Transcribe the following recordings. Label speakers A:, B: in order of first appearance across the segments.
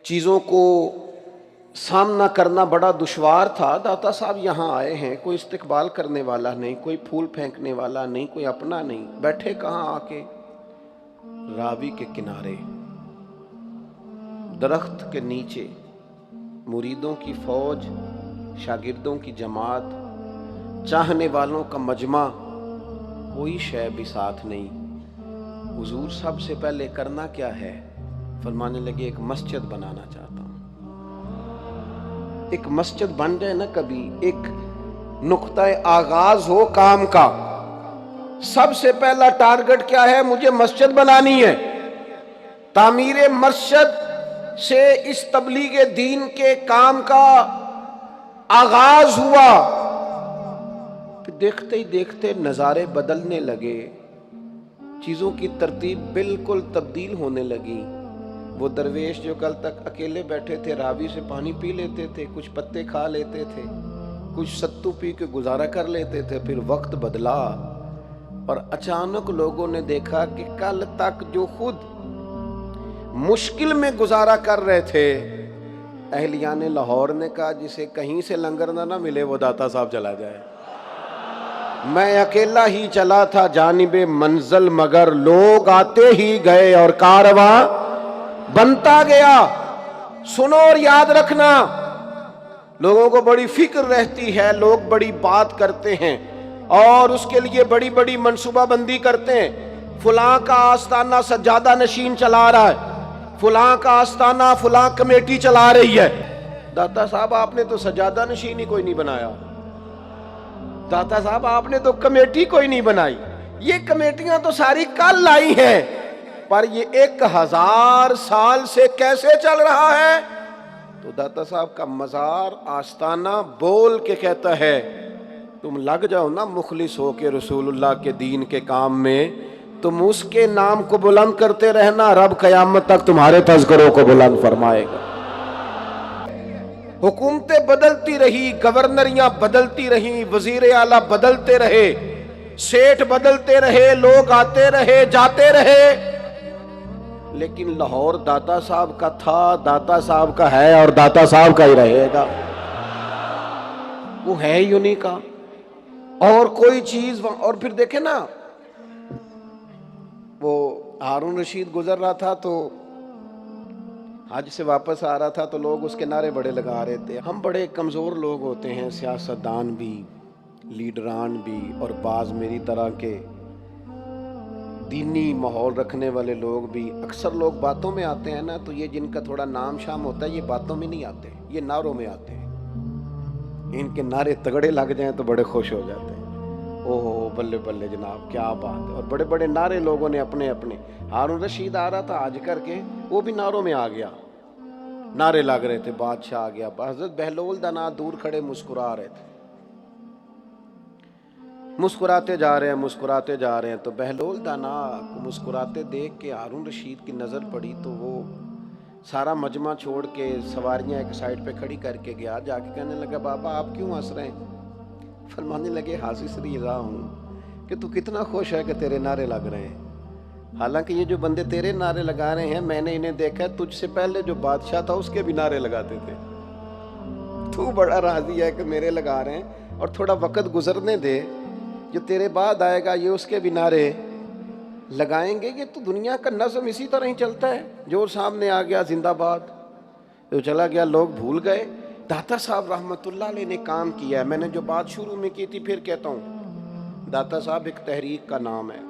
A: چیزوں کو سامنا کرنا بڑا دشوار تھا۔ داتا صاحب یہاں آئے ہیں، کوئی استقبال کرنے والا نہیں، کوئی پھول پھینکنے والا نہیں، کوئی اپنا نہیں، بیٹھے کہاں آ کے؟ راوی کے کنارے، درخت کے نیچے، مریدوں کی فوج، شاگردوں کی جماعت، چاہنے والوں کا مجمع، کوئی شے بھی ساتھ نہیں۔ حضور سب سے پہلے کرنا کیا ہے؟ فرمانے لگے ایک مسجد بنانا چاہتا ہوں۔ ایک مسجد بن جائے نا کبھی، ایک نقطہ آغاز ہو کام کا، سب سے پہلا ٹارگٹ کیا ہے؟ مجھے مسجد بنانی ہے۔ تعمیر مسجد سے اس تبلیغ دین کے کام کا آغاز ہوا۔ پھر دیکھتے ہی دیکھتے نظارے بدلنے لگے، چیزوں کی ترتیب بالکل تبدیل ہونے لگی۔ وہ درویش جو کل تک اکیلے بیٹھے تھے، راوی سے پانی پی لیتے تھے، کچھ پتے کھا لیتے تھے، کچھ ستو پی کے گزارا کر لیتے تھے، پھر وقت بدلا اور اچانک لوگوں نے دیکھا کہ کل تک جو خود مشکل میں گزارا کر رہے تھے، اہلیان لاہور نے کہا جسے کہیں سے لنگر نہ ملے وہ داتا صاحب چلا جائے۔ میں اکیلا ہی چلا تھا جانب منزل، مگر لوگ آتے ہی گئے اور کارواں بنتا گیا۔ سنو اور یاد رکھنا، لوگوں کو بڑی فکر رہتی ہے، لوگ بڑی بات کرتے ہیں اور اس کے لیے بڑی بڑی منصوبہ بندی کرتے ہیں۔ فلاں کا آستانہ سجادہ نشین چلا رہا ہے، فلاں کا آستانہ فلاں کمیٹی چلا رہی ہے۔ داتا صاحب آپ نے تو سجادہ نشین ہی کوئی نہیں بنایا، داتا صاحب آپ نے تو کمیٹی کوئی نہیں بنائی، یہ کمیٹیاں تو ساری کل لائی ہیں، پر یہ 1000 سال سے کیسے چل رہا ہے؟ تو داتا صاحب کا مزار آستانہ بول کے کہتا ہے تم لگ جاؤ نا مخلص ہو کے رسول اللہ کے دین کے کام میں، تم اس کے نام کو بلند کرتے رہنا، رب قیامت تک تمہارے تذکروں کو بلند فرمائے گا۔ حکومتیں بدلتی رہی، گورنریاں بدلتی رہیں، وزیر اعلیٰ بدلتے رہے، سیٹھ بدلتے رہے، لوگ آتے رہے جاتے رہے، لیکن لاہور داتا صاحب کا تھا، داتا صاحب کا ہے اور داتا صاحب کا ہی رہے گا۔ وہ ہے ہی انہی کا، اور کوئی چیز۔ اور پھر دیکھیں نا، وہ ہارون رشید گزر رہا تھا تو حج سے واپس آ رہا تھا تو لوگ اس کے نعرے بڑے لگا رہے تھے۔ ہم بڑے کمزور لوگ ہوتے ہیں، سیاستدان بھی، لیڈران بھی، اور بعض میری طرح کے دینی ماحول رکھنے والے لوگ بھی۔ اکثر لوگ باتوں میں آتے ہیں نا، تو یہ جن کا تھوڑا نام شام ہوتا ہے یہ باتوں میں نہیں آتے، یہ نعروں میں آتے ہیں۔ ان کے نعرے تگڑے لگ جائیں تو بڑے خوش ہو جاتے ہیں، اوہ بلے بلے جناب کیا بات ہے۔ اور بڑے بڑے نعرے لوگوں نے اپنے اپنے۔ ہارون رشید آ رہا تھا حج کر کے، وہ بھی نعروں میں آ گیا، نعرے لگ رہے تھے، بادشاہ آ گیا۔ حضرت بہلول دانا دور کھڑے مسکرا رہے تھے، مسکراتے جا رہے ہیں مسکراتے جا رہے ہیں۔ تو بہلول دانا کو مسکراتے دیکھ کے ہارون رشید کی نظر پڑی تو وہ سارا مجمع چھوڑ کے سواریاں ایک سائڈ پہ کھڑی کر کے گیا، جا کے کہنے لگا بابا آپ کیوں ہنس رہے ہیں؟ فرمانے لگے حاصل رہا ہوں کہ تو کتنا خوش ہے کہ تیرے نعرے لگ رہے ہیں، حالانکہ یہ جو بندے تیرے نعرے لگا رہے ہیں میں نے انہیں دیکھا ہے، تجھ سے پہلے جو بادشاہ تھا اس کے بھی نعرے لگاتے تھے، تو بڑا راضی ہے کہ میرے لگا رہے ہیں، اور تھوڑا وقت گزرنے دے، جو تیرے بعد آئے گا یہ اس کے بھی نعرے لگائیں گے۔ یہ تو دنیا کا نظم اسی طرح ہی چلتا ہے، جو سامنے آ گیا زندہ باد، جو چلا گیا لوگ بھول گئے۔ داتا صاحب رحمت اللہ علیہ نے کام کیا ہے۔ میں نے جو بات شروع میں کی تھی پھر کہتا ہوں، داتا صاحب ایک تحریک کا نام ہے،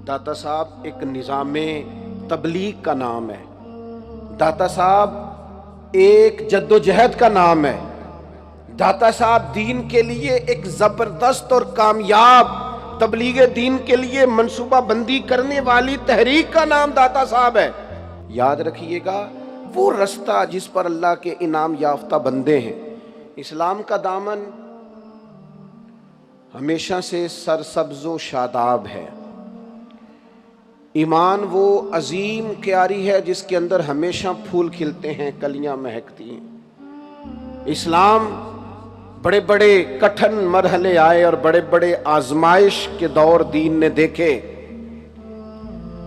A: داتا صاحب ایک نظام تبلیغ کا نام ہے، داتا صاحب ایک جد و جہد کا نام ہے، داتا صاحب دین کے لیے ایک زبردست اور کامیاب تبلیغ دین کے لیے منصوبہ بندی کرنے والی تحریک کا نام داتا صاحب ہے۔ یاد رکھیے گا، وہ رستہ جس پر اللہ کے انعام یافتہ بندے ہیں۔ اسلام کا دامن ہمیشہ سے سرسبز و شاداب ہے، ایمان وہ عظیم کیاری ہے جس کے اندر ہمیشہ پھول کھلتے ہیں، کلیاں مہکتی ہیں۔ اسلام بڑے بڑے کٹھن مرحلے آئے اور بڑے بڑے آزمائش کے دور دین نے دیکھے،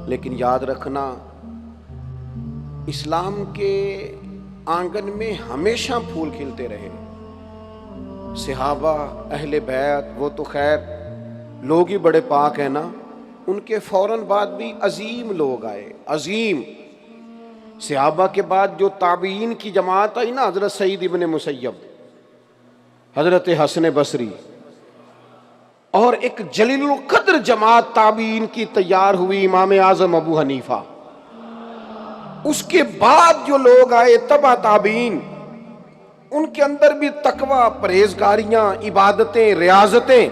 A: لیکن یاد رکھنا اسلام کے آنگن میں ہمیشہ پھول کھلتے رہے. صحابہ اہل بیت وہ تو خیر لوگ ہی بڑے پاک ہیں نا، ان کے فوراً بعد بھی عظیم لوگ آئے. عظیم صحابہ کے بعد جو تابعین کی جماعت آئی نا، حضرت سعید ابن مسیب، حضرت حسن بصری، اور ایک جلیل القدر جماعت تابعین کی تیار ہوئی، امام اعظم ابو حنیفہ. اس کے بعد جو لوگ آئے تبع تابعین، ان کے اندر بھی تقوی، پرہیزگاریاں، عبادتیں، ریاضتیں،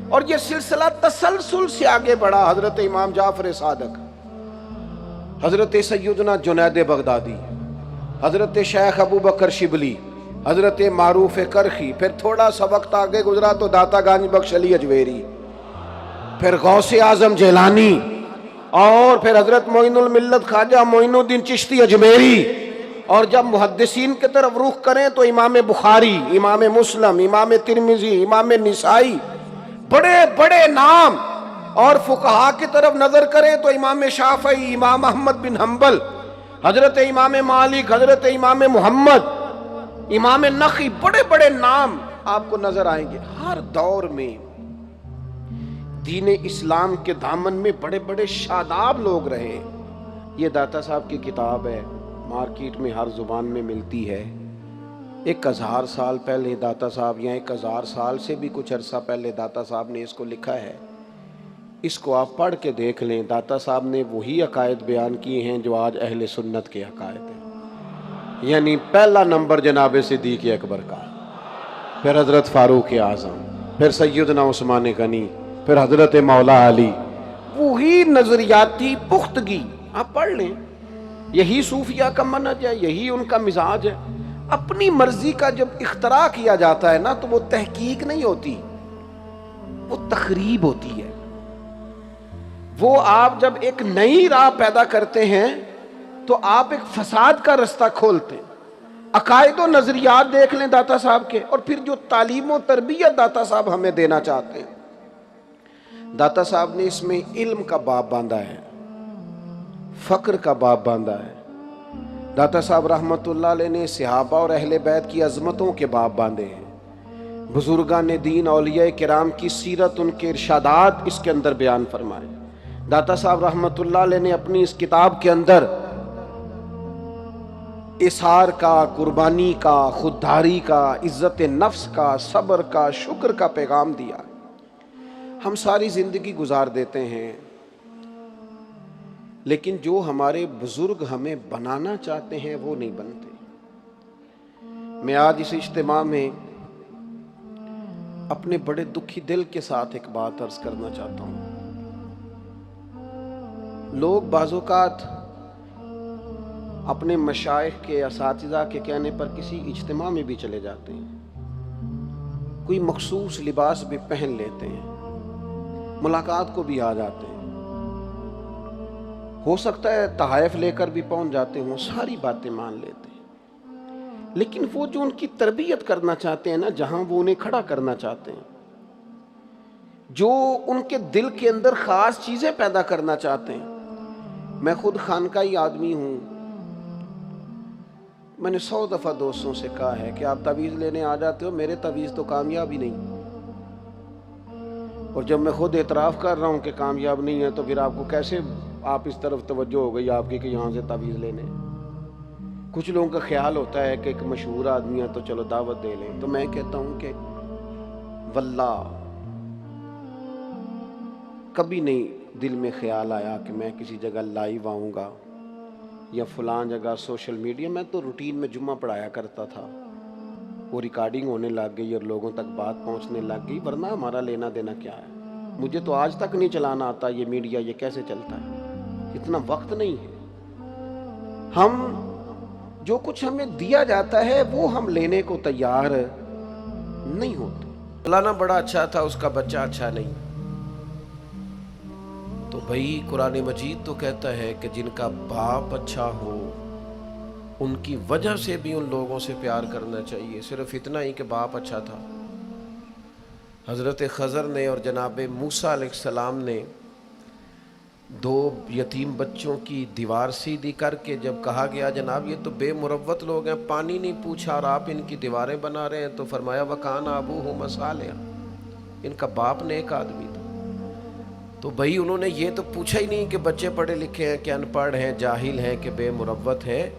A: اور یہ سلسلہ تسلسل سے آگے بڑھا. حضرت امام جعفر صادق، حضرت سیدنا جنید بغدادی، حضرت شیخ ابو بکر شبلی، حضرت معروف کرخی، پھر تھوڑا سا وقت آگے گزرا تو داتا گانج بخش علی اجویری، پھر غوث اعظم جیلانی، اور پھر حضرت معین الملت خواجہ معین الدین چشتی اجمیری. اور جب محدثین کی طرف رخ کریں تو امام بخاری، امام مسلم، امام ترمذی، امام نسائی، بڑے بڑے نام. اور فقہا کی طرف نظر کریں تو امام شافعی، امام احمد بن حنبل، حضرت امام مالک، حضرت امام محمد، امام نخعی، بڑے بڑے نام آپ کو نظر آئیں گے. ہر دور میں دین اسلام کے دامن میں بڑے بڑے شاداب لوگ رہے. یہ داتا صاحب کی کتاب ہے، مارکیٹ میں ہر زبان میں ملتی ہے. 1000 سال پہلے داتا صاحب، یا 1000 سال سے بھی کچھ عرصہ پہلے داتا صاحب نے اس کو لکھا ہے. اس کو آپ پڑھ کے دیکھ لیں. داتا صاحب نے وہی عقائد بیان کیے ہیں جو آج اہل سنت کے عقائد ہیں. یعنی پہلا نمبر جناب صدیق اکبر کا، پھر حضرت فاروق اعظم، پھر سیدنا عثمان غنی، پھر حضرت مولا علی. وہی نظریاتی پختگی آپ پڑھ لیں. یہی صوفیہ کا منہج ہے، یہی ان کا مزاج ہے. اپنی مرضی کا جب اختراع کیا جاتا ہے نا تو وہ تحقیق نہیں ہوتی، وہ تخریب ہوتی ہے. وہ آپ جب ایک نئی راہ پیدا کرتے ہیں تو آپ ایک فساد کا رستہ کھولتے ہیں. عقائد و نظریات دیکھ لیں داتا صاحب کے، اور پھر جو تعلیم و تربیت داتا صاحب ہمیں دینا چاہتے ہیں. داتا صاحب نے اس میں علم کا باب باندھا ہے، فقر کا باب باندھا ہے. داتا صاحب رحمت اللہ علیہ نے صحابہ اور اہل بیت کی عظمتوں کے باب باندھے ہیں. بزرگان دین، اولیاء کرام کی سیرت، ان کے ارشادات اس کے اندر بیان فرمائے. داتا صاحب رحمت اللہ علیہ نے اپنی اس کتاب کے اندر اثار کا، قربانی کا، خودداری کا، عزت نفس کا، صبر کا، شکر کا پیغام دیا. ہم ساری زندگی گزار دیتے ہیں، لیکن جو ہمارے بزرگ ہمیں بنانا چاہتے ہیں وہ نہیں بنتے. میں آج اس اجتماع میں اپنے بڑے دکھی دل کے ساتھ ایک بات عرض کرنا چاہتا ہوں. لوگ بعض اوقات اپنے مشائخ کے، اساتذہ کے کہنے پر کسی اجتماع میں بھی چلے جاتے ہیں، کوئی مخصوص لباس بھی پہن لیتے ہیں، ملاقات کو بھی آ جاتے ہیں، ہو سکتا ہے تحائف لے کر بھی پہنچ جاتے ہوں، ساری باتیں مان لیتے ہیں. لیکن وہ جو ان کی تربیت کرنا چاہتے ہیں نا، جہاں وہ انہیں کھڑا کرنا چاہتے ہیں، جو ان کے دل کے اندر خاص چیزیں پیدا کرنا چاہتے ہیں. میں خود خانقاہی آدمی ہوں. میں نے 100 دفعہ دوستوں سے کہا ہے کہ آپ تعویذ لینے آ جاتے ہو، میرے تعویذ تو کامیاب ہی نہیں. اور جب میں خود اعتراف کر رہا ہوں کہ کامیاب نہیں ہے تو پھر آپ کو کیسے آپ اس طرف توجہ ہو گئی آپ کی کہ یہاں سے تعویذ لینے. کچھ لوگوں کا خیال ہوتا ہے کہ ایک مشہور آدمی ہے تو چلو دعوت دے لیں. تو میں کہتا ہوں کہ واللہ کبھی نہیں دل میں خیال آیا کہ میں کسی جگہ لائیو آؤں گا یا فلان جگہ سوشل میڈیا. میں تو روٹین میں جمعہ پڑھایا کرتا تھا، وہ ریکارڈنگ ہونے لگ گئی اور لوگوں تک بات پہنچنے لگ گئی، ورنہ ہمارا لینا دینا کیا ہے. مجھے تو آج تک نہیں چلانا آتا یہ میڈیا، یہ کیسے چلتا ہے، اتنا وقت نہیں ہے. ہم جو کچھ ہمیں دیا جاتا ہے وہ ہم لینے کو تیار نہیں ہوتے. فلانا بڑا اچھا تھا، اس کا بچہ اچھا نہیں. تو بھائی قرآن مجید تو کہتا ہے کہ جن کا باپ اچھا ہو ان کی وجہ سے بھی ان لوگوں سے پیار کرنا چاہیے. صرف اتنا ہی کہ باپ اچھا تھا. حضرت خضر نے اور جناب موسیٰ علیہ السلام نے دو یتیم بچوں کی دیوار سیدھی کر کے جب کہا گیا جناب یہ تو بے مروت لوگ ہیں، پانی نہیں پوچھا اور آپ ان کی دیواریں بنا رہے ہیں، تو فرمایا وَكَانَ أَبُوهُمَا صَالِحًا، ان کا باپ نیک آدمی تھا۔ تو بھائی انہوں نے یہ تو پوچھا ہی نہیں کہ بچے پڑھے لکھے ہیں کہ ان پڑھ ہیں، جاہل ہیں کہ بے مروت ہیں۔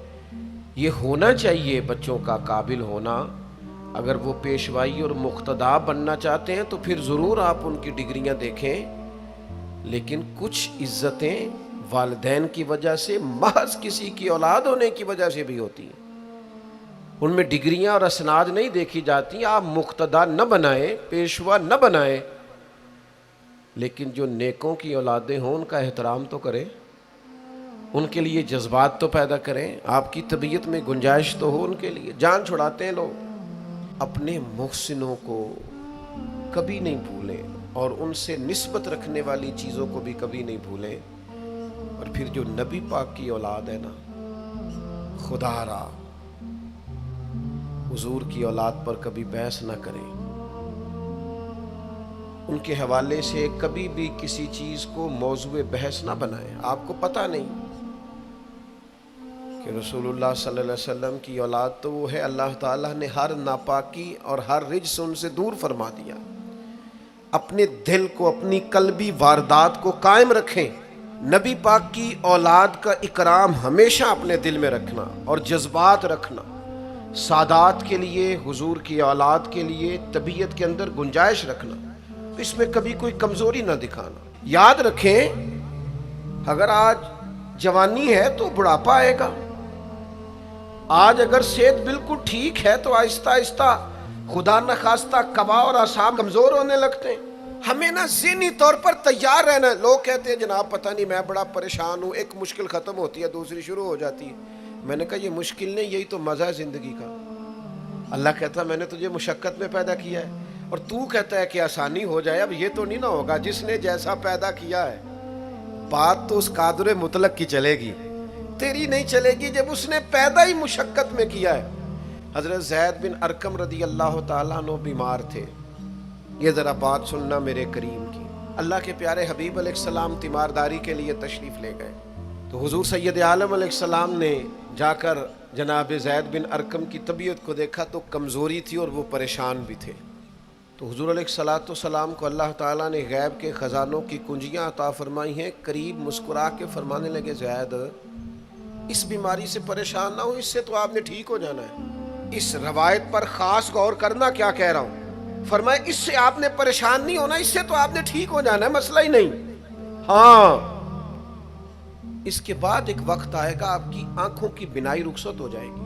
A: یہ ہونا چاہیے بچوں کا قابل ہونا۔ اگر وہ پیشوائی اور مقتدا بننا چاہتے ہیں تو پھر ضرور آپ ان کی ڈگریاں دیکھیں، لیکن کچھ عزتیں والدین کی وجہ سے، محض کسی کی اولاد ہونے کی وجہ سے بھی ہوتی ہیں، ان میں ڈگریاں اور اسناد نہیں دیکھی جاتی۔ آپ مقتدا نہ بنائیں، پیشوا نہ بنائیں، لیکن جو نیکوں کی اولادیں ہوں ان کا احترام تو کریں، ان کے لیے جذبات تو پیدا کریں، آپ کی طبیعت میں گنجائش تو ہو ان کے لیے۔ جان چھڑاتے ہیں لوگ۔ اپنے محسنوں کو کبھی نہیں بھولیں اور ان سے نسبت رکھنے والی چیزوں کو بھی کبھی نہیں بھولیں۔ اور پھر جو نبی پاک کی اولاد ہے نا، خدا را حضور کی اولاد پر کبھی بحث نہ کریں، ان کے حوالے سے کبھی بھی کسی چیز کو موضوع بحث نہ بنائیں۔ آپ کو پتہ نہیں کہ رسول اللہ صلی اللہ علیہ وسلم کی اولاد تو وہ ہے، اللہ تعالیٰ نے ہر ناپاکی اور ہر رجس ان سے دور فرما دیا۔ اپنے دل کو، اپنی قلبی واردات کو قائم رکھیں۔ نبی پاک کی اولاد کا اکرام ہمیشہ اپنے دل میں رکھنا اور جذبات رکھنا، سادات کے لیے، حضور کی اولاد کے لیے طبیعت کے اندر گنجائش رکھنا، اس میں کبھی کوئی کمزوری نہ دکھانا۔ یاد رکھیں اگر آج جوانی ہے تو بڑھاپا آئے گا، آج اگر صحت بالکل ٹھیک ہے تو آہستہ آہستہ خدا نخواستہ قبا اور اعصاب کمزور ہونے لگتے ہیں۔ ہمیں نا ذہنی طور پر تیار رہنا ہے۔ لوگ کہتے ہیں جناب پتہ نہیں میں بڑا پریشان ہوں، ایک مشکل ختم ہوتی ہے دوسری شروع ہو جاتی ہے۔ میں نے کہا یہ مشکل نہیں، یہی تو مزہ ہے زندگی کا۔ اللہ کہتا ہے میں نے تجھے مشقت میں پیدا کیا ہے، اور تو کہتا ہے کہ آسانی ہو جائے۔ اب یہ تو نہیں نہ ہوگا، جس نے جیسا پیدا کیا ہے بات تو اس قادر مطلق کی چلے گی، تیری نہیں چلے گی جب اس نے پیدا ہی مشقت میں کیا ہے۔ حضرت زید بن ارقم رضی اللہ تعالیٰ عنہ بیمار تھے۔ یہ ذرا بات سننا میرے کریم کی۔ اللہ کے پیارے حبیب علیہ السلام تیمارداری کے لیے تشریف لے گئے، تو حضور سید عالم علیہ السلام نے جا کر جناب زید بن ارقم کی طبیعت کو دیکھا تو کمزوری تھی اور وہ پریشان بھی تھے۔ تو حضور علیہ السلام کو اللہ تعالیٰ نے غیب کے خزانوں کی کنجیاں عطا فرمائی ہیں۔ قریب مسکرا کے فرمانے لگے زید اس بیماری سے پریشان نہ ہو، اس سے تو آپ نے ٹھیک ہو جانا ہے۔ اس روایت پر خاص غور کرنا کیا کہہ رہا ہوں۔ فرمایا اس سے آپ نے پریشان نہیں ہونا، اس سے تو آپ نے ٹھیک ہو جانا ہے، مسئلہ ہی نہیں۔ ہاں اس کے بعد ایک وقت آئے گا آپ کی آنکھوں کی بینائی رخصت ہو جائے گی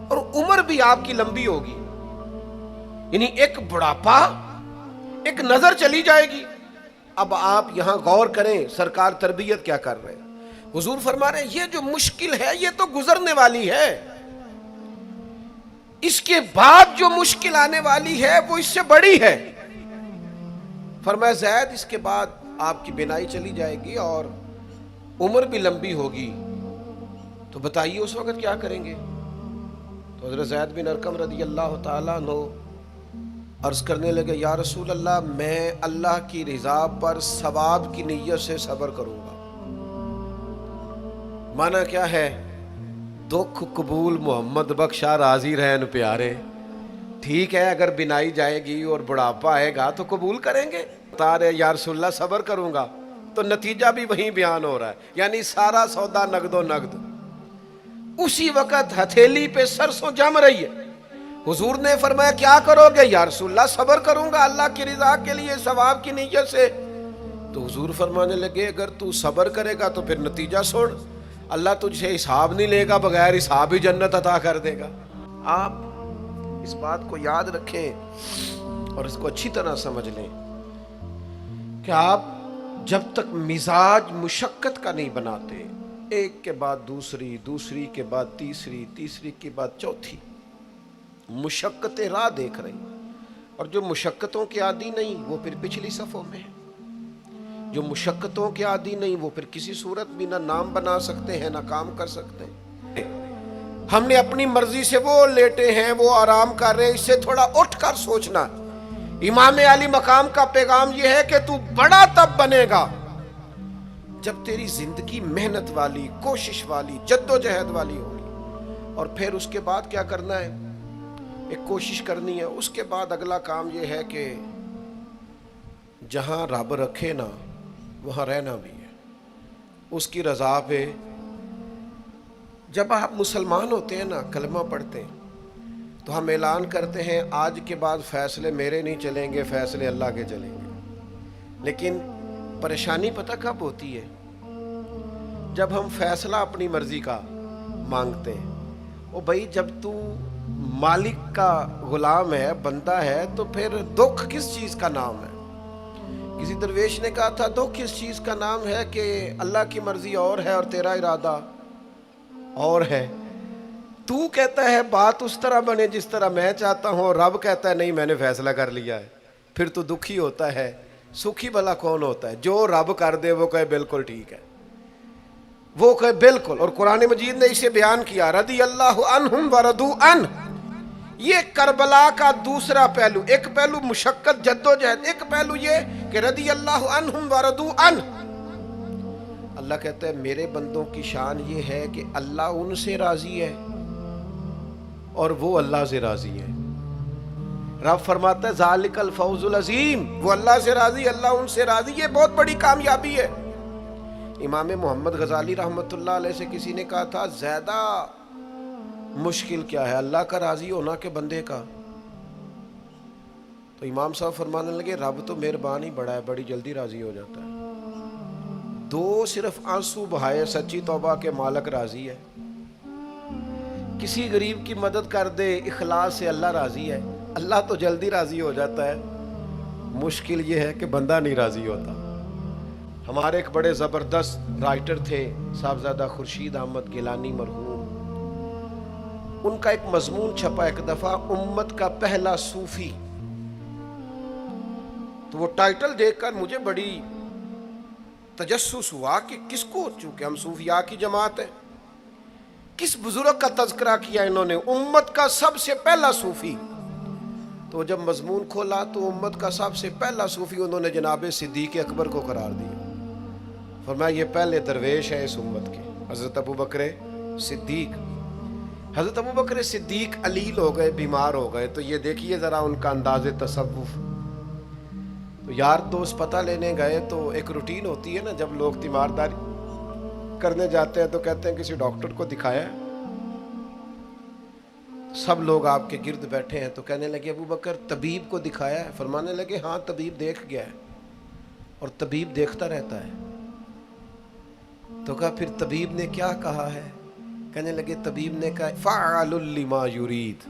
A: اور عمر بھی آپ کی لمبی ہوگی، یعنی ایک بڑھاپا، ایک نظر چلی جائے گی۔ اب آپ یہاں غور کریں سرکار تربیت کیا کر رہے ہیں۔ حضور فرما رہے ہیں یہ جو مشکل ہے یہ تو گزرنے والی ہے، اس کے بعد جو مشکل آنے والی ہے وہ اس سے بڑی ہے۔ فرمایا زید اس کے بعد آپ کی بینائی چلی جائے گی اور عمر بھی لمبی ہوگی، تو بتائیے اس وقت کیا کریں گے۔ تو حضرت زید بن ارقم رضی اللہ تعالیٰ عنہ عرض کرنے لگے یا رسول اللہ میں اللہ کی رضا پر ثواب کی نیت سے صبر کروں گا۔ معنی کیا ہے؟ دکھ قبول محمد بخشا راضی رہن پیارے۔ ٹھیک ہے اگر بینائی جائے گی اور بڑھاپا آئے گا تو قبول کریں گے۔ بتا رہے یا رسول اللہ صبر کروں گا، تو نتیجہ بھی وہیں بیان ہو رہا ہے، یعنی سارا سودا نقد و نقد۔ اسی وقت ہتھیلی پہ سرسوں جم رہی ہے۔ حضور نے فرمایا کیا کرو گے؟ یا رسول اللہ صبر کروں گا اللہ کی رضا کے لیے ثواب کی نیت سے۔ تو حضور فرمانے لگے اگر تو صبر کرے گا تو پھر نتیجہ سن، اللہ تجھ سے حساب نہیں لے گا، بغیر حساب ہی جنت عطا کر دے گا۔ آپ اس بات کو یاد رکھیں اور اس کو اچھی طرح سمجھ لیں کہ آپ جب تک مزاج مشقت کا نہیں بناتے، ایک کے بعد دوسری، دوسری کے بعد تیسری، تیسری کے بعد چوتھی مشقتیں راہ دیکھ رہی، اور جو مشقتوں کے عادی نہیں وہ پھر پچھلی صفوں میں ہے، جو مشقتوں کے عادی نہیں وہ پھر کسی صورت بھی نہ نام بنا سکتے ہیں نہ کام کر سکتے ہیں۔ ہم نے اپنی مرضی سے وہ لیٹے ہیں، وہ آرام کر رہے ہیں، اس سے تھوڑا اٹھ کر سوچنا۔ امام علی مقام کا پیغام یہ ہے کہ تو بڑا تب بنے گا جب تیری زندگی محنت والی، کوشش والی، جد و جہد والی ہوگی، اور پھر اس کے بعد کیا کرنا ہے؟ ایک کوشش کرنی ہے۔ اس کے بعد اگلا کام یہ ہے کہ جہاں رب رکھے نا وہاں رہنا بھی ہے، اس کی رضا پہ۔ جب آپ مسلمان ہوتے ہیں نا، کلمہ پڑھتے ہیں، تو ہم اعلان کرتے ہیں آج کے بعد فیصلے میرے نہیں چلیں گے، فیصلے اللہ کے چلیں گے۔ لیکن پریشانی پتہ کب ہوتی ہے؟ جب ہم فیصلہ اپنی مرضی کا مانگتے ہیں۔ او بھائی، جب تو مالک کا غلام ہے، بندہ ہے، تو پھر دکھ کس چیز کا نام ہے؟ کسی درویش نے کہا تھا دکھ اس چیز کا نام ہے کہ اللہ کی مرضی اور ہے اور تیرا ارادہ اور ہے۔ تو کہتا ہے بات اس طرح بنے جس طرح میں چاہتا ہوں، اور رب کہتا ہے نہیں میں نے فیصلہ کر لیا ہے۔ پھر تو دکھی ہوتا ہے۔ سکھی بھلا کون ہوتا ہے؟ جو رب کر دے وہ کہے بالکل ٹھیک ہے، وہ کہے بالکل۔ اور قرآن مجید نے اسے بیان کیا، رضی اللہ عنہم ورضوا عنہ۔ یہ کربلا کا دوسرا پہلو، ایک پہلو مشقت جد و جہد، ایک پہلو یہ کہ رضی اللہ عنہم ورضوا عنہ۔ اللہ کہتا ہے میرے بندوں کی شان یہ ہے کہ اللہ ان سے راضی ہے اور وہ اللہ سے راضی ہے۔ رب فرماتا ہے ذالک الفوز العظیم، وہ اللہ سے راضی، اللہ ان سے راضی، یہ بہت بڑی کامیابی ہے۔ امام محمد غزالی رحمۃ اللہ علیہ سے کسی نے کہا تھا زیادہ مشکل کیا ہے، اللہ کا راضی ہونا کہ بندے کا؟ تو امام صاحب فرمانے لگے رب تو مہربان ہی بڑا ہے، بڑی جلدی راضی ہو جاتا ہے۔ دو صرف آنسو بہائے سچی توبہ کے مالک راضی ہے۔ کسی غریب کی مدد کر دے اخلاص سے، اللہ راضی ہے۔ اللہ تو جلدی راضی ہو جاتا ہے، مشکل یہ ہے کہ بندہ نہیں راضی ہوتا۔ ہمارے ایک بڑے زبردست رائٹر تھے صاحبزادہ خورشید احمد گیلانی مرحوم، ان کا ایک مضمون چھپا ایک دفعہ، امت کا پہلا صوفی۔ تو وہ ٹائٹل دیکھ کر مجھے بڑی تجسس ہوا کہ کس کو، چونکہ ہم صوفیاء کی جماعت ہے، کس بزرگ کا تذکرہ کیا انہوں نے؟ امت کا سب سے پہلا صوفی۔ تو جب مضمون کھولا تو امت کا سب سے پہلا صوفی انہوں نے جناب صدیق اکبر کو قرار دیا۔ فرمایا یہ پہلے درویش ہیں اس امت کے، حضرت ابو بکر صدیق۔ حضرت ابو بکر صدیق علیل ہو گئے، بیمار ہو گئے، تو یہ دیکھیے ذرا ان کا انداز تصوف۔ تو یار دوست پتہ لینے گئے تو ایک روٹین ہوتی ہے نا، جب لوگ تیمارداری کرنے جاتے ہیں تو کہتے ہیں کسی ڈاکٹر کو دکھایا ہے؟ سب لوگ آپ کے گرد بیٹھے ہیں، تو کہنے لگے ابو بکر طبیب کو دکھایا ہے؟ فرمانے لگے ہاں طبیب دیکھ گیا ہے، اور طبیب دیکھتا رہتا ہے۔ تو کہا پھر طبیب نے کیا کہا ہے؟ کہنے لگے طبیب نے کہا فعال لما یرید،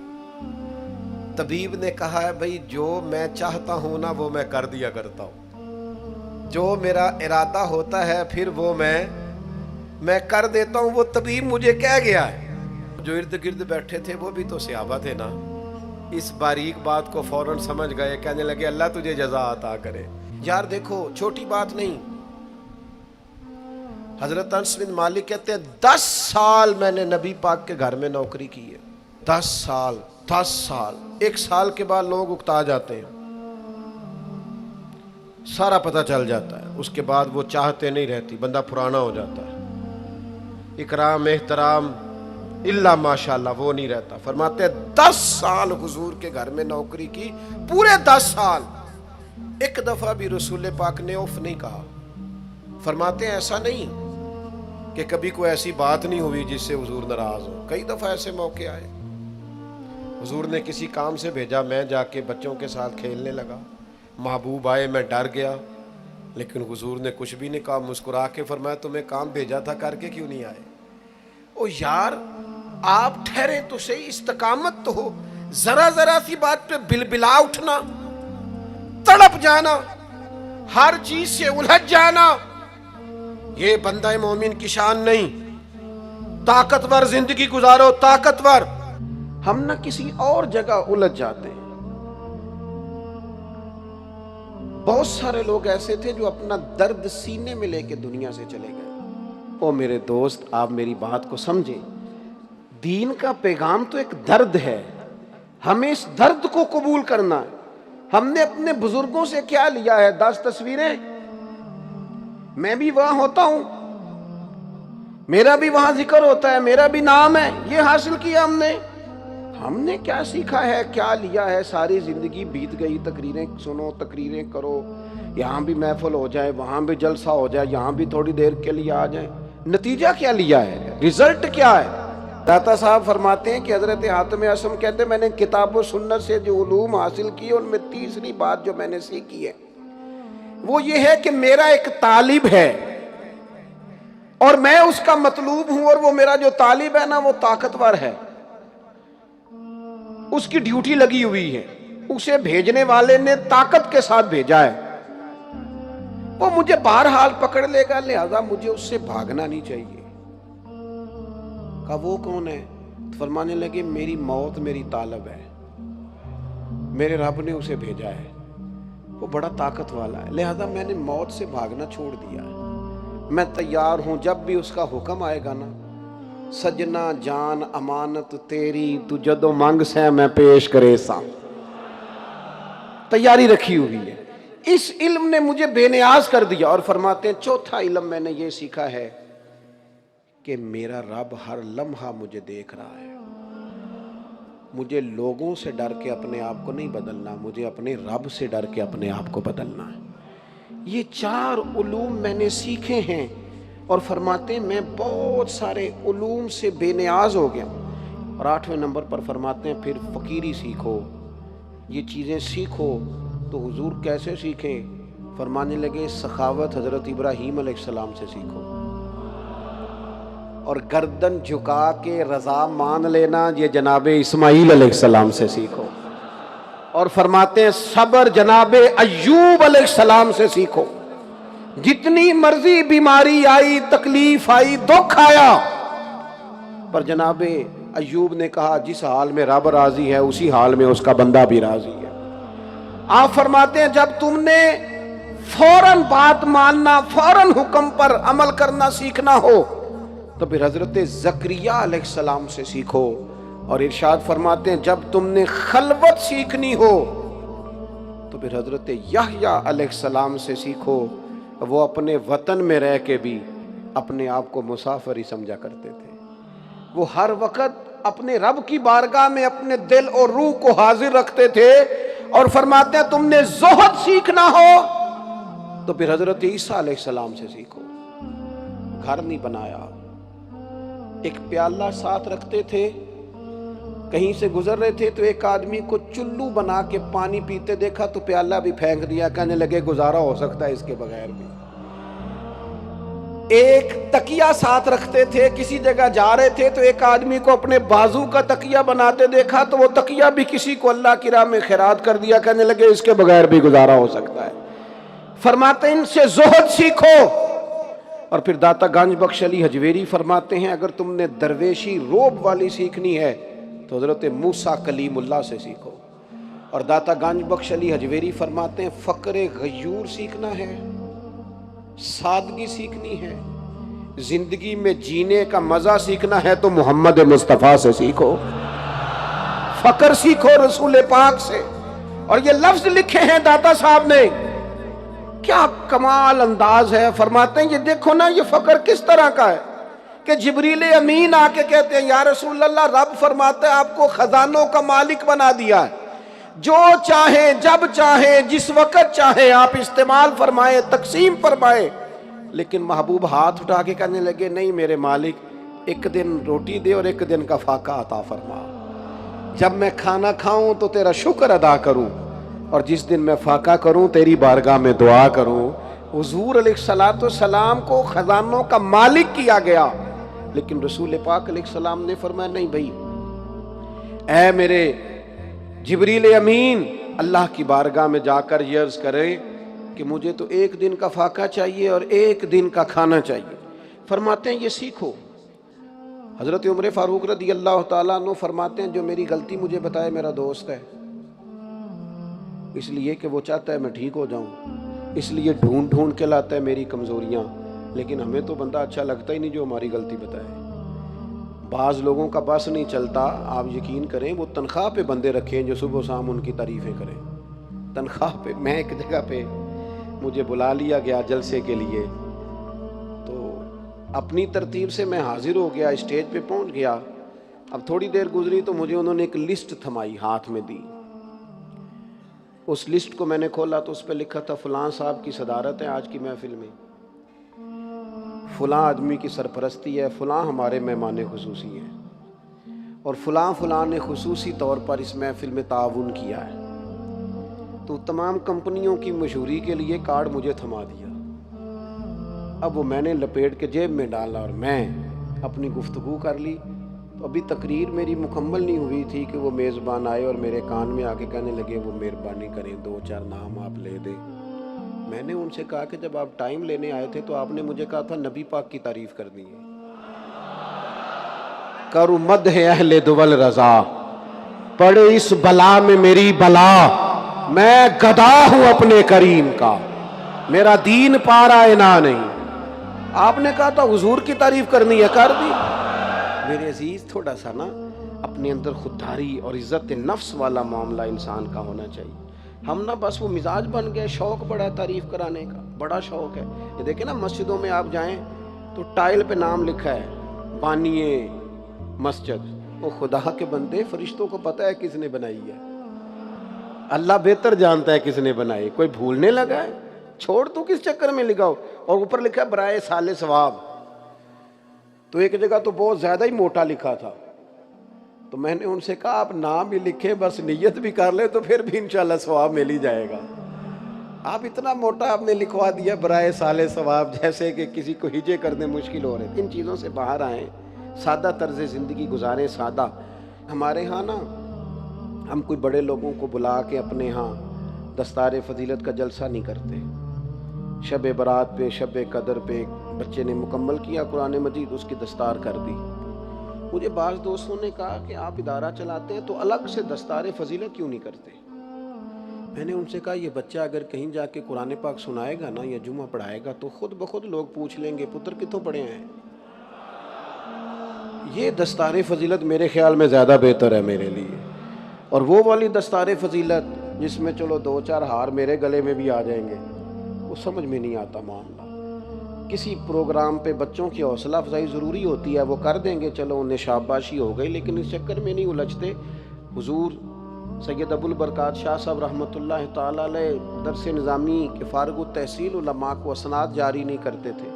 A: طبیب نے کہا ہے بھئی جو میں چاہتا ہوں نا وہ میں کر دیا کرتا ہوں، جو میرا ارادہ ہوتا ہے پھر وہ میں کر دیتا ہوں، وہ طبیب مجھے کہہ گیا ہے۔ جو ارد گرد بیٹھے تھے وہ بھی تو صحابہ تھے نا، اس باریک بات کو فوراً سمجھ گئے، کہنے لگے اللہ تجھے جزا عطا کرے۔ یار دیکھو چھوٹی بات نہیں، حضرت انس بن مالک کہتے ہیں 10 سال میں نے نبی پاک کے گھر میں نوکری کی ہے، 10 سال 10 سال۔ 1 سال کے بعد لوگ اکتا جاتے ہیں، سارا پتہ چل جاتا ہے، اس کے بعد وہ چاہتے نہیں رہتی، بندہ پرانا ہو جاتا ہے، اکرام احترام اللہ ماشاءاللہ وہ نہیں رہتا۔ فرماتے ہیں 10 سال حضور کے گھر میں نوکری کی، پورے 10 سال ایک دفعہ بھی رسول پاک نے اف نہیں کہا۔ فرماتے ہیں ایسا نہیں کہ کبھی کوئی ایسی بات نہیں ہوئی جس سے حضور ناراض ہو، کئی دفعہ ایسے موقع آئے، حضور نے کسی کام سے بھیجا، میں جا کے بچوں کے ساتھ کھیلنے لگا، محبوب آئے، میں ڈر گیا، لیکن حضور نے کچھ بھی نہیں کہا، مسکرا کے فرمایا تمہیں کام بھیجا تھا کر کے کیوں نہیں آئے؟ او یار آپ ٹھہرے تو صحیح، استقامت تو ہو، ذرا ذرا سی بات پہ بلبلا اٹھنا، تڑپ جانا، ہر چیز سے الجھ جانا، یہ بندہ مومن کی شان نہیں۔ طاقتور زندگی گزارو، طاقتور۔ ہم نہ کسی اور جگہ الجھ جاتے ہیں۔ بہت سارے لوگ ایسے تھے جو اپنا درد سینے میں لے کے دنیا سے چلے گئے۔ او میرے دوست آپ میری بات کو سمجھیں، دین کا پیغام تو ایک درد ہے، ہمیں اس درد کو قبول کرنا ہے۔ ہم نے اپنے بزرگوں سے کیا لیا ہے؟ 10 تصویریں، میں بھی وہاں ہوتا ہوں، میرا بھی وہاں ذکر ہوتا ہے، میرا بھی نام ہے. یہ حاصل کیا ہم نے کیا سیکھا ہے، کیا لیا ہے؟ ساری زندگی بیت گئی، تقریریں سنو، تقریریں کرو، یہاں بھی محفل ہو جائے، وہاں بھی جلسہ ہو جائے، یہاں بھی تھوڑی دیر کے لیے آ جائیں. نتیجہ کیا لیا ہے؟ رزلٹ کیا ہے؟ داتا صاحب فرماتے ہیں کہ حضرت حاتم اعصم کہتے ہیں میں نے کتاب و سنت سے جو علوم حاصل کیے ان میں تیسری بات جو میں نے سیکھی ہے وہ یہ ہے کہ میرا ایک طالب ہے اور میں اس کا مطلوب ہوں، اور وہ میرا جو طالب ہے نا وہ طاقتور ہے، اس کی ڈیوٹی لگی ہوئی ہے، اسے بھیجنے والے نے طاقت کے ساتھ بھیجا ہے، وہ مجھے بہرحال پکڑ لے گا، لہذا مجھے اس سے بھاگنا نہیں چاہیے. کہا وہ کون ہے؟ فرمانے لگے میری موت میری طالب ہے، میرے رب نے اسے بھیجا ہے، وہ بڑا طاقت والا ہے، لہذا میں نے موت سے بھاگنا چھوڑ دیا ہے. میں تیار ہوں، جب بھی اس کا حکم آئے گا نا، سجنا جان امانت تیری تو جدو منگ سے میں پیش کرے سا. تیاری رکھی ہوئی ہے. اس علم نے مجھے بے نیاز کر دیا. اور فرماتے ہیں چوتھا علم میں نے یہ سیکھا ہے کہ میرا رب ہر لمحہ مجھے دیکھ رہا ہے. مجھے لوگوں سے ڈر کے اپنے آپ کو نہیں بدلنا، مجھے اپنے رب سے ڈر کے اپنے آپ کو بدلنا ہے. یہ 4 علوم میں نے سیکھے ہیں. اور فرماتے ہیں میں بہت سارے علوم سے بے نیاز ہو گیا. اور 8ویں نمبر پر فرماتے ہیں پھر فقیری سیکھو، یہ چیزیں سیکھو. تو حضور کیسے سیکھیں؟ فرمانے لگے سخاوت حضرت ابراہیم علیہ السلام سے سیکھو، اور گردن جھکا کے رضا مان لینا یہ جناب اسماعیل علیہ السلام سے سیکھو. اور فرماتے ہیں صبر جناب ایوب علیہ السلام سے سیکھو. جتنی مرضی بیماری آئی، تکلیف آئی، دکھ آیا، پر جناب ایوب نے کہا جس حال میں رب راضی ہے اسی حال میں اس کا بندہ بھی راضی ہے. آپ فرماتے ہیں جب تم نے فوراً بات ماننا، فوراً حکم پر عمل کرنا سیکھنا ہو تو پھر حضرت زکریہ علیہ السلام سے سیکھو. اور ارشاد فرماتے ہیں جب تم نے خلوت سیکھنی ہو تو پھر حضرت یحییٰ علیہ السلام سے سیکھو. وہ اپنے وطن میں رہ کے بھی اپنے آپ کو مسافر ہی سمجھا کرتے تھے. وہ ہر وقت اپنے رب کی بارگاہ میں اپنے دل اور روح کو حاضر رکھتے تھے. اور فرماتے ہیں تم نے زہد سیکھنا ہو تو پھر حضرت عیسیٰ علیہ السلام سے سیکھو. گھر نہیں بنایا، ایک پیالہ ساتھ رکھتے تھے، کہیں سے گزر رہے تھے تو ایک آدمی کو چلو بنا کے پانی پیتے دیکھا تو پیالہ بھی پھینک دیا، کہنے لگے گزارا ہو سکتا ہے اس کے بغیر بھی. ایک تکیہ ساتھ رکھتے تھے، کسی جگہ جا رہے تھے تو ایک آدمی کو اپنے بازو کا تکیہ بناتے دیکھا تو وہ تکیہ بھی کسی کو اللہ کی راہ میں خیرات کر دیا، کہنے لگے اس کے بغیر بھی گزارا ہو سکتا ہے. فرماتے ہیں ان سے زہد سیکھو. اور پھر داتا گنج بخش علی حجویری فرماتے ہیں اگر تم نے درویشی روب والی سیکھنی ہے تو حضرت موسیٰ کلیم اللہ سے سیکھو. اور داتا گنج بخش علی حجویری فرماتے ہیں فقر غیور سیکھنا ہے، سادگی سیکھنی ہے، زندگی میں جینے کا مزہ سیکھنا ہے تو محمد مصطفیٰ سے سیکھو. فقر سیکھو رسول پاک سے. اور یہ لفظ لکھے ہیں داتا صاحب نے، کیا کمال انداز ہے. فرماتے ہیں یہ دیکھو نا یہ فقر کس طرح کا ہے کہ جبریل امین آ کے کہتے ہیں یا رسول اللہ رب فرماتا ہے آپ کو خزانوں کا مالک بنا دیا ہے، جو چاہیں جب چاہیں جس وقت چاہیں آپ استعمال فرمائیں، تقسیم فرمائیں. لیکن محبوب ہاتھ اٹھا کے کہنے لگے نہیں میرے مالک، ایک دن روٹی دے اور ایک دن کا فاقہ عطا فرما. جب میں کھانا کھاؤں تو تیرا شکر ادا کروں، اور جس دن میں فاقہ کروں تیری بارگاہ میں دعا کروں. حضور علیہ السلام کو خزانوں کا مالک کیا گیا، لیکن رسول پاک علیہ السلام نے فرمایا نہیں بھائی، اے میرے جبریل امین اللہ کی بارگاہ میں جا کر یہ عرض کرے کہ مجھے تو ایک دن کا فاقہ چاہیے اور ایک دن کا کھانا چاہیے. فرماتے ہیں یہ سیکھو. حضرت عمر فاروق رضی اللہ تعالیٰ عنہ فرماتے ہیں جو میری غلطی مجھے بتائے میرا دوست ہے، اس لیے کہ وہ چاہتا ہے میں ٹھیک ہو جاؤں، اس لیے ڈھونڈ ڈھونڈ کے لاتا ہے میری کمزوریاں. لیکن ہمیں تو بندہ اچھا لگتا ہی نہیں جو ہماری غلطی بتائے. بعض لوگوں کا بس نہیں چلتا، آپ یقین کریں وہ تنخواہ پہ بندے رکھیں جو صبح و شام ان کی تعریفیں کریں. تنخواہ پہ. میں ایک جگہ پہ مجھے بلا لیا گیا جلسے کے لیے، اپنی ترتیب سے میں حاضر ہو گیا، اسٹیج پہ پہنچ گیا۔ اب تھوڑی دیر گزری تو مجھے انہوں نے ایک لسٹ تھمائی، ہاتھ میں دی۔ اس لسٹ کو میں نے کھولا تو اس پہ لکھا تھا فلاں صاحب کی صدارت ہے آج کی محفل میں، فلاں آدمی کی سرپرستی ہے، فلاں ہمارے مہمان خصوصی ہیں، اور فلاں فلاں نے خصوصی طور پر اس محفل میں تعاون کیا ہے۔ تو تمام کمپنیوں کی مشہوری کے لیے کارڈ مجھے تھما دیا۔ اب وہ میں نے لپیٹ کے جیب میں ڈالا اور میں اپنی گفتگو کر لی۔ تو ابھی تقریر میری مکمل نہیں ہوئی تھی کہ وہ میزبان آئے اور میرے کان میں آ کے کہنے لگے وہ مہربانی کریں 2-4 نام آپ لے دیں۔ میں نے ان سے کہا کہ جب آپ ٹائم لینے آئے تھے تو آپ نے مجھے کہا تھا نبی پاک کی تعریف کرنی ہے۔ کرو مدح اہل دول رضا، پڑے اس بلا میں میری بلا، میں گدا ہوں اپنے کریم کا، میرا دین پارا انا نہیں۔ آپ نے کہا تھا حضور کی تعریف کرنی ہے، کر دی۔ میرے عزیز تھوڑا سا نا اپنے اندر خودداری اور عزت نفس والا معاملہ انسان کا ہونا چاہیے۔ ہم نا بس وہ مزاج بن گئے، شوق بڑا ہے تعریف کرانے کا، بڑا شوق ہے۔ یہ دیکھیں نا مسجدوں میں آپ جائیں تو ٹائل پہ نام لکھا ہے بانیے مسجد۔ وہ خدا کے بندے، فرشتوں کو پتہ ہے کس نے بنائی ہے، اللہ بہتر جانتا ہے کس نے بنائی، کوئی بھولنے لگا ہے، چھوڑ تو کس چکر میں لگاؤ۔ اور اوپر لکھا ہے برائے سال ثواب، تو ایک جگہ تو بہت زیادہ ہی موٹا لکھا تھا۔ تو میں نے ان سے کہا آپ نام بھی لکھیں، بس نیت بھی کر لیں تو پھر بھی انشاءاللہ ثواب مل ہی جائے گا۔ آپ اتنا موٹا آپ نے لکھوا دیا برائے سال ثواب، جیسے کہ کسی کو ہجے کرنے مشکل ہو رہے۔ ان چیزوں سے باہر آئیں، سادہ طرز زندگی گزاریں، سادہ۔ ہمارے ہاں نا ہم کوئی بڑے لوگوں کو بلا کے اپنے ہاں دستار فضیلت کا جلسہ نہیں کرتے۔ شب برات پہ، شب قدر پہ بچے نے مکمل کیا قرآن مجید، اس کی دستار کر دی۔ مجھے بعض دوستوں نے کہا کہ آپ ادارہ چلاتے ہیں تو الگ سے دستار فضیلت کیوں نہیں کرتے؟ میں نے ان سے کہا یہ بچہ اگر کہیں جا کے قرآن پاک سنائے گا نا یا جمعہ پڑھائے گا تو خود بخود لوگ پوچھ لیں گے پتر کتوں پڑھے ہیں۔ یہ دستار فضیلت میرے خیال میں زیادہ بہتر ہے میرے لیے۔ اور وہ والی دستار فضیلت جس میں چلو 2-4 ہار میرے گلے میں بھی آ جائیں گے، وہ سمجھ میں نہیں آتا معاملہ۔ کسی پروگرام پہ بچوں کی حوصلہ افزائی ضروری ہوتی ہے، وہ کر دیں گے، چلو انہیں شاباشی ہو گئی، لیکن اس چکر میں نہیں الجھتے۔ حضور سید ابو البرکات شاہ صاحب رحمۃ اللہ تعالیٰ علیہ درس نظامی کے فارغ التحصیل علماء کو اسناد جاری نہیں کرتے تھے،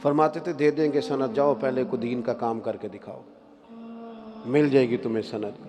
A: فرماتے تھے دے دیں گے سند، جاؤ پہلے کو دین کا کام کر کے دکھاؤ، مل جائے گی تمہیں سند۔